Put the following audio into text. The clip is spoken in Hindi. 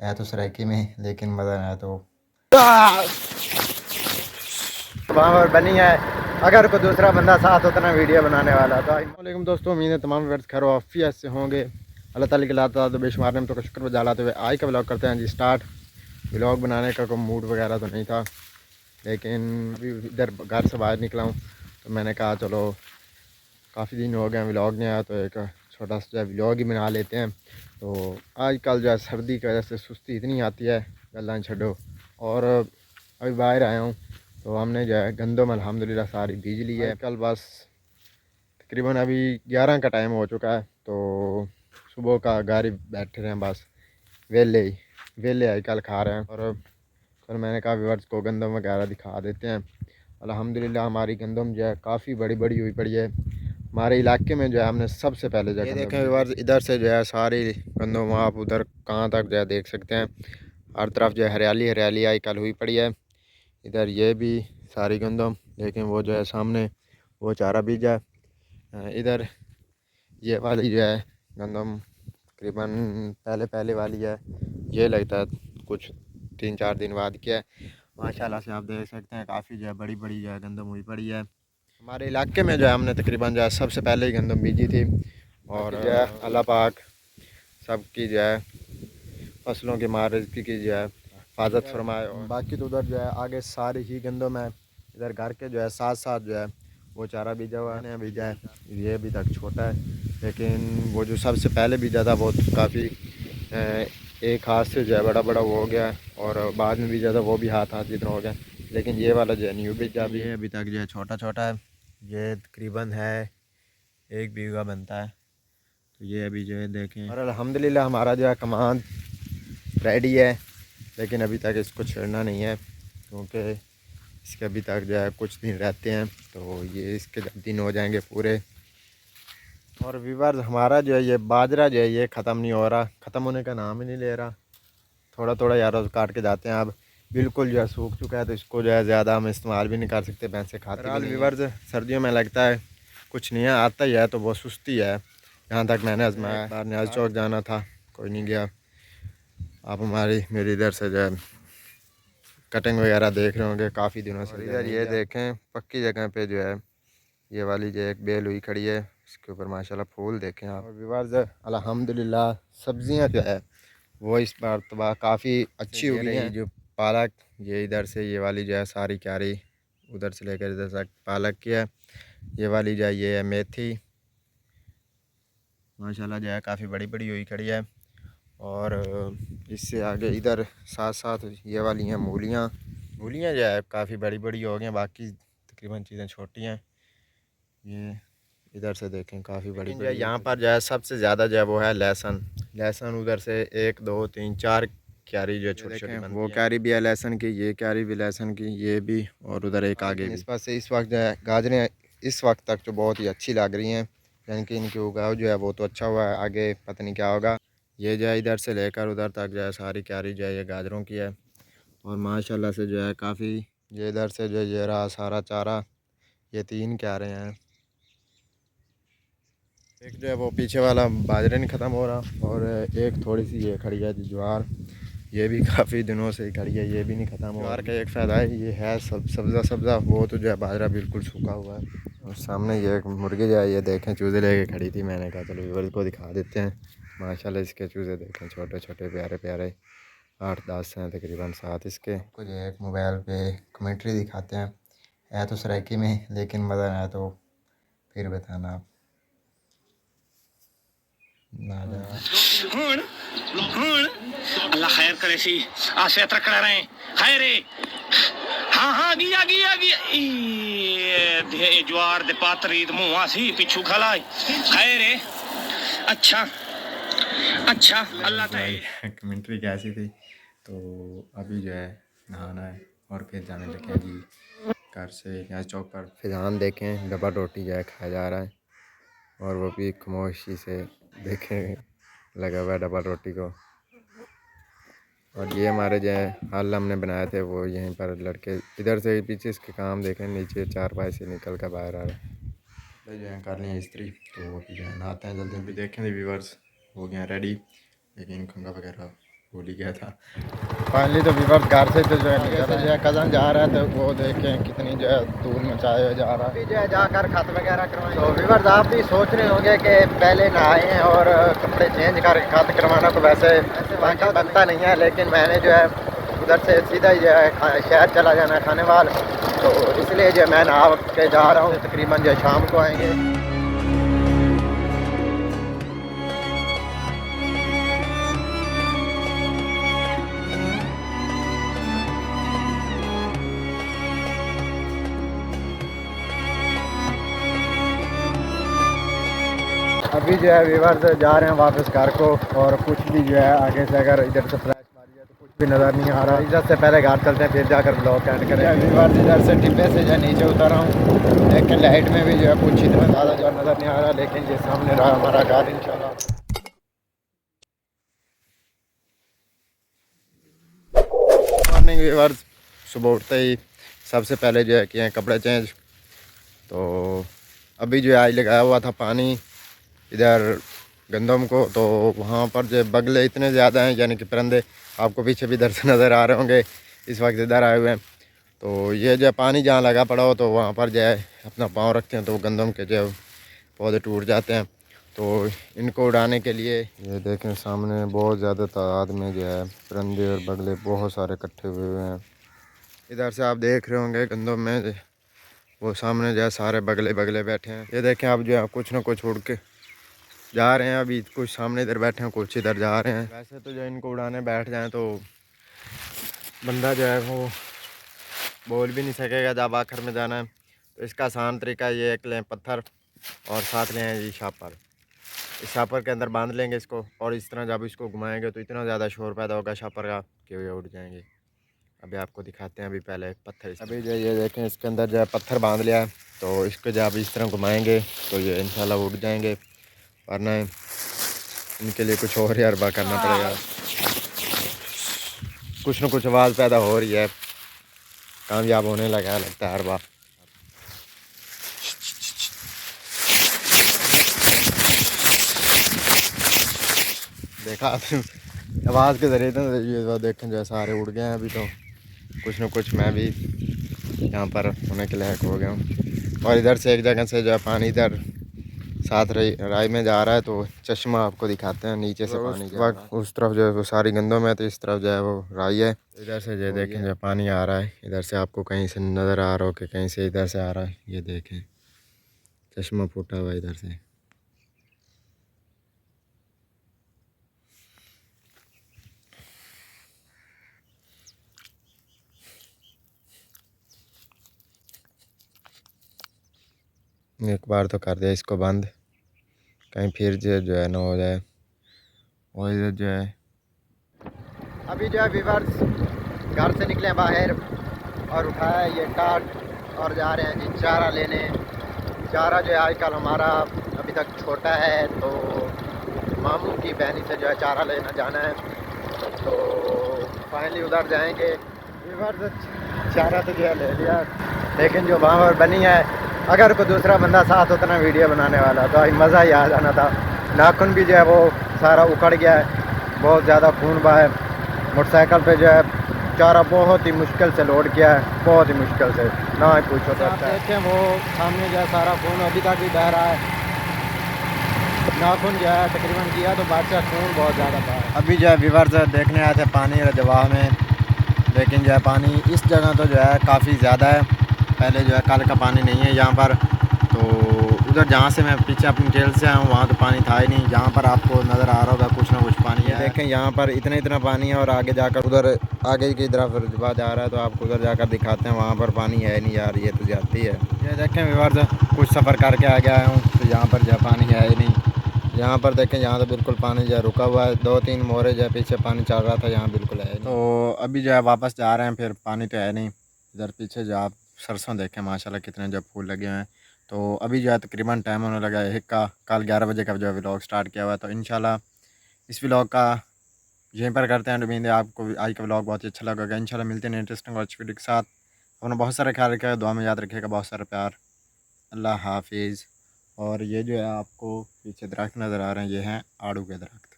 है तो सराइकी में, लेकिन मज़ा नहीं आया तो वहाँ पर बनी है। अगर कोई दूसरा बंदा साथ होता ना वीडियो बनाने वाला तो। वालेकुम दोस्तों, उम्मीद है तमाम व्यर्थ खैर वाफियत से होंगे। अल्लाह ताला की लाता तो बेशुमार ने तो शुक्र बजा लाते हुए आज का व्लॉग करते हैं जी स्टार्ट। व्लॉग बनाने का कोई मूड वगैरह तो नहीं था, लेकिन अभी इधर घर से बाहर निकला हूँ तो मैंने कहा चलो काफ़ी दिन हो गए व्लॉग नहीं आया तो एक छोटा सा व्लॉग ही बना लेते हैं। तो आजकल जो है सर्दी की वजह से सुस्ती इतनी आती है, गल्ला छोड़ो। और अभी बाहर आया हूँ तो हमने जो है गंदम अल्हम्दुलिल्लाह सारी बीज ली है। कल बस तकरीबन अभी 11 का टाइम हो चुका है तो सुबह का गाड़ी बैठे रहे हैं बस वेले आई कल खा रहे हैं। और फिर मैंने कहा व्यूअर्स को गंदम वगैरह दिखा देते हैं। अल्हम्दुलिल्लाह हमारी गंदम जो है काफ़ी बड़ी बड़ी हुई पड़ी है। हमारे इलाके में जो है हमने सबसे पहले जो देखें व्यूअर्स, इधर से जो है सारी गंदम आप उधर कहाँ तक जो है देख सकते हैं। हर तरफ जो है हरियाली हरियाली आई कल हुई पड़ी है। इधर ये भी सारी गंदम, लेकिन वो जो है सामने वो चारा बीजा है। इधर ये वाली जो है गंदम तकरीबन पहले पहले वाली है। ये लगता है कुछ 3-4 दिन बाद क्या है। माशाल्लाह से आप देख सकते हैं काफ़ी जो है बड़ी बड़ी जो है गंदम हुई पड़ी है। हमारे इलाके में जो है हमने तकरीबन जो है सबसे पहले ही गंदम बीजी थी। और जो है अल्लाह पाक सबकी जो है फसलों की मारिज़की की जो है हिफाजत फरमाए। और बाकी तो उधर जो है आगे सारी ही गंदम है। इधर घर के जो है साथ साथ जो है वो चारा बीजा हुआ है, बीजा है। ये अभी तक छोटा है, लेकिन वो जो सबसे पहले बीजा था वो काफ़ी एक हाथ से जो है बड़ा बड़ा वो हो गया है। और बाद में बीजा था वो भी हाथ हाथ जितना हो गया। लेकिन ये वाला जो है न्यू बीजा भी अभी तक जो है छोटा छोटा है। ये तकरीबन है 1 बीघा बनता है। तो ये अभी जो है देखें। और अल्हम्दुलिल्लाह हमारा जो है कमान रेडी है, लेकिन अभी तक इसको छेड़ना नहीं है क्योंकि इसके अभी तक जो है कुछ दिन रहते हैं तो ये इसके जब दिन हो जाएंगे पूरे। और व्यूअर्स हमारा जो है ये बाजरा जो है ये ख़त्म नहीं हो रहा, ख़त्म होने का नाम ही नहीं ले रहा। थोड़ा थोड़ा यार रोज़ काट के जाते हैं। अब बिल्कुल जो है सूख चुका है तो इसको जो है ज़्यादा हम इस्तेमाल भी नहीं कर सकते, भैंसें खाती भी नहीं। व्यूअर्स सर्दियों में लगता है कुछ नहीं है, आता ही है तो वो सुस्ती है। यहाँ तक मैंने आजमाया, बाहर न्याज चौक जाना था कोई नहीं गया। आप मेरी इधर से जो है कटिंग वगैरह देख रहे होंगे काफ़ी दिनों से। इधर ये देखें पक्की जगह पे जो है ये वाली जो एक बेल हुई खड़ी है, इसके ऊपर माशाल्लाह फूल देखें आप। और व्यूअर्स अल्हम्दुलिल्लाह सब्जियां जो है वो इस बार तो काफ़ी अच्छी हो गई हैं। जो पालक ये इधर से ये वाली जो है सारी क्यारी उधर से लेकर इधर तक पालक की है। ये वाली जो है ये है मेथी, माशाल्लाह जो है काफ़ी बड़ी बड़ी हुई खड़ी है। और इससे आगे इधर साथ साथ ये वाली हैं मूलियाँ जो है काफ़ी बड़ी बड़ी हो गई हैं, बाकी तकरीबन चीज़ें छोटी हैं। ये इधर से देखें काफ़ी बड़ी बड़ी। यहाँ पर जो है सबसे ज़्यादा जो है वो है लहसुन उधर से 1 2 3 4 क्यारी जो है छोटी छोटी वो क्यारी भी है लहसुन की, ये क्यारी भी लहसुन की, ये भी। और उधर एक आगे इस पास से इस वक्त जो है गाजरें इस वक्त तक जो बहुत ही अच्छी लग रही हैं, यानी कि इनकी उगाव जो है वो तो अच्छा हुआ है, आगे पता नहीं क्या होगा। ये जो है इधर से लेकर उधर तक जो है सारी क्यारी जो है ये गाजरों की है। और माशाल्लाह से जो है काफ़ी ये इधर से जो ये रहा सारा चारा, ये 3 क्यारे हैं। एक जो है वो पीछे वाला बाजरे नहीं ख़त्म हो रहा, और एक थोड़ी सी ये खड़ी है ज्वार, ये भी काफ़ी दिनों से ही खड़ी है, ये भी नहीं ख़त्म हो। ज्वार का एक फ़ायदा है ये है सब्ज़ा, वो तो जो है बाजरा बिल्कुल सूखा हुआ है। और सामने ये एक मुर्गी जो है ये देखें चूज़े लेके खड़ी थी, मैंने कहा चलो व्यूअर्स को दिखा देते हैं। माशाल्लाह इसके चूज़े देखें छोटे छोटे प्यारे प्यारे, 8-10 हैं तकरीबन 7 इसके। कुछ एक मोबाइल पे कमेंट्री दिखाते हैं, है तो सराइकी में, लेकिन मज़ा ना आया तो फिर बताना आप। अल्लाह खैर करे सी आसे तक कर रहे हैं खैरे। हाँ हाँ गिया गिया गिया दे ज्वार दे पातरी दे मुंह सी पिछू खलाई खैरे। अच्छा अच्छा अल्लाह ताला। कमेंट्री कैसी थी। तो अभी जो है नहाना है और फिर जाने लगे जी घर से यहाँ चौक पर। फिजान देखें डब्बा रोटी जो है खाया जा रहा है, और वो भी खामोशी से देखें लगा हुआ है डब्बा रोटी को। और ये हमारे जो है हल हमने बनाए थे वो यहीं पर लड़के इधर से पीछे इसके काम देखें नीचे चारपाई से निकल कर बाहर आ रहे हैं। तो जो है कर लें इस्त्री, तो अभी जो है नहाते हैं जल्दी। अभी देखें व्यूअर्स हो गए हैं रेडी, लेकिन खंगा वगैरह भूल ही गया था। फाइनली तो वीवर्स घर से तो जो है निकल जो है कज़न जा रहा है, तो वो देखें कितनी जो है धूल मचाए हुए जा रहा है। जो है जाकर खत वगैरह करवाएं। तो वीवर्स आप भी सोच रहे होंगे कि पहले नहाएं और कपड़े चेंज कर खत करवाना, तो वैसे बनता नहीं है, लेकिन मैंने जो है उधर से सीधा ही जो है शहर चला जाना है खाने वाल, तो इसलिए जो मैं नहा के जा रहा हूँ। तकरीबन जो शाम को आएँगे। अभी जो है वीवर्स जा रहे हैं वापस घर को, और कुछ भी जो है आगे से अगर इधर से फ्लैश मारी है तो कुछ भी नज़र नहीं आ रहा। इधर से पहले घर चलते हैं, फिर जाकर ब्लॉग एंड करें। वीवर्स इधर से टिब्बे से जो है नीचे उतर रहा हूँ, लेकिन लाइट में भी जो है कुछ इतना ज़्यादा जो नज़र नहीं आ रहा, लेकिन ये सामने रहा हमारा घर इंशाल्लाह। मॉर्निंग वीवर्स, सुबह उठते ही सबसे पहले जो है किए हैं कपड़े चेंज। तो अभी जो है आज लगाया हुआ था पानी इधर गंदम को, तो वहाँ पर जो बगले इतने ज़्यादा हैं, यानी कि परिंदे आपको पीछे भी इधर से नज़र आ रहे होंगे, इस वक्त इधर आए हुए हैं। तो ये जो पानी जहाँ लगा पड़ा हो, तो वहाँ पर जो है अपना पाँव रखते हैं, तो गंदम के जो पौधे टूट जाते हैं। तो इनको उड़ाने के लिए ये देखें सामने बहुत ज़्यादा तादाद में जो है परिंदे और बगले बहुत सारे इकट्ठे हुए हैं। इधर से आप देख रहे होंगे गंदम में वो सामने जो है सारे बगले बगले बैठे हैं। ये देखें आप जो है कुछ ना कुछ उड़ के जा रहे हैं। अभी कुछ सामने इधर बैठे हैं, कुछ इधर जा रहे हैं। वैसे तो जो इनको उड़ाने बैठ जाएं तो बंदा जो है वो बोल भी नहीं सकेगा जब आखिर में जाना है। तो इसका आसान तरीका ये एक लें पत्थर और साथ लें ये शापर। इस शापर के अंदर बांध लेंगे इसको, और इस तरह जब इसको घुमाएंगे तो इतना ज़्यादा शोर पैदा होगा शापर का कि ये उड़ जाएंगे। अभी आपको दिखाते हैं। अभी पहले पत्थर, अभी जो ये देखें इसके अंदर जो है पत्थर बांध लिया है, तो इसको जब इस तरह घुमाएंगे तो ये इंशाल्लाह उड़ जाएंगे, वरना इनके लिए कुछ और ही अरबा करना पड़ेगा। कुछ न कुछ आवाज़ पैदा हो रही है, कामयाब होने लगा लगता है अरबा। देखा आवाज़ के ज़रिए तो ये देखें जो है सारे उड़ गए हैं। अभी तो कुछ न कुछ मैं भी यहाँ पर होने के लायक हो गया हूँ। और इधर से एक जगह से जो है पानी इधर साथ राय में जा रहा है, तो चश्मा आपको दिखाते हैं नीचे से पानी वक्त उस तरफ जो है वो सारी गंदों में, तो इस तरफ जो है वो राई है। इधर से जो देखें जो पानी आ रहा है, इधर से आपको कहीं से नज़र आ रहा हो कि कहीं से इधर से आ रहा है। ये देखें चश्मा फूटा हुआ इधर से। एक बार तो कर दिया इसको बंद, कहीं फिर जो है ना हो जाए। और इधर जो है अभी जो है वीवर्स घर से निकले बाहर और उठाया ये टाट और जा रहे हैं जी चारा लेने। चारा जो है आजकल हमारा अभी तक छोटा है, तो मामू की बहनी से जो है चारा लेना जाना है, तो फाइनली उधर जाएंगे। वीवर्स चारा तो जो है ले लिया, लेकिन जो वहाँ पर बनी है, अगर कोई दूसरा बंदा साथ होता ना वीडियो बनाने वाला, तो मज़ा ही आ जाना था। नाखून भी जो है वो सारा उखड़ गया है, बहुत ज़्यादा खून बहा है। मोटरसाइकिल पे जो है चारा बहुत ही मुश्किल से लोड किया है, बहुत ही मुश्किल से, ना ही पूछो। तो देखें वो सामने जो है सारा खून अभी तक भी बह रहा है। नाखून जो है तकरीबन किया तो बादशाह खून बहुत ज़्यादा बहा। अभी जो है वीवर्स देखने आए थे पानी रजवा में, लेकिन जो है पानी इस जगह तो जो है काफ़ी ज़्यादा है। पहले जो है कल का पानी नहीं है यहाँ पर। तो उधर जहाँ से मैं पीछे अपनी जेल से आया हूँ वहाँ तो पानी था ही नहीं। जहाँ पर आपको नज़र आ रहा होगा कुछ ना कुछ पानी है। देखें यहाँ पर इतना पानी है, और आगे जाकर उधर आगे की तरफ रजवा जा रहा है, तो आपको उधर जाकर दिखाते हैं। वहाँ पर पानी है नहीं यार, ये तो जाती है। ये देखें वीवर्स कुछ सफ़र करके आ गया हूँ, तो यहाँ पर जो पानी है ही नहीं। यहाँ पर देखें यहाँ तो बिल्कुल पानी जो है रुका हुआ है। 2-3 मोरे जो है पीछे पानी चल रहा था, यहाँ बिल्कुल है नहीं। तो अभी जो है वापस जा रहे हैं, फिर पानी तो है नहीं। इधर पीछे जो आप सरसों देखें माशाल्लाह कितने जो फूल लगे हुए हैं। तो अभी जो है तकरीबन टाइम होने लगा है का कल 11 बजे का जो है व्लॉग स्टार्ट किया हुआ है। तो इंशाल्लाह इस व्लॉग का यहीं पर करते हैं। उम्मीद है आपको आज का व्लॉग बहुत ही अच्छा लगेगा। इंशाल्लाह मिलते हैं इंटरेस्टिंग और अच्छी वीडियो के साथ। अपना बहुत सारा ख्याल रखिएगा, दुआ में याद रखिएगा, बहुत सारा प्यार। अल्लाह हाफिज़। और ये जो है आपको पीछे दरख्त नज़र आ रहे हैं, ये हैं आड़ू के दरख्त।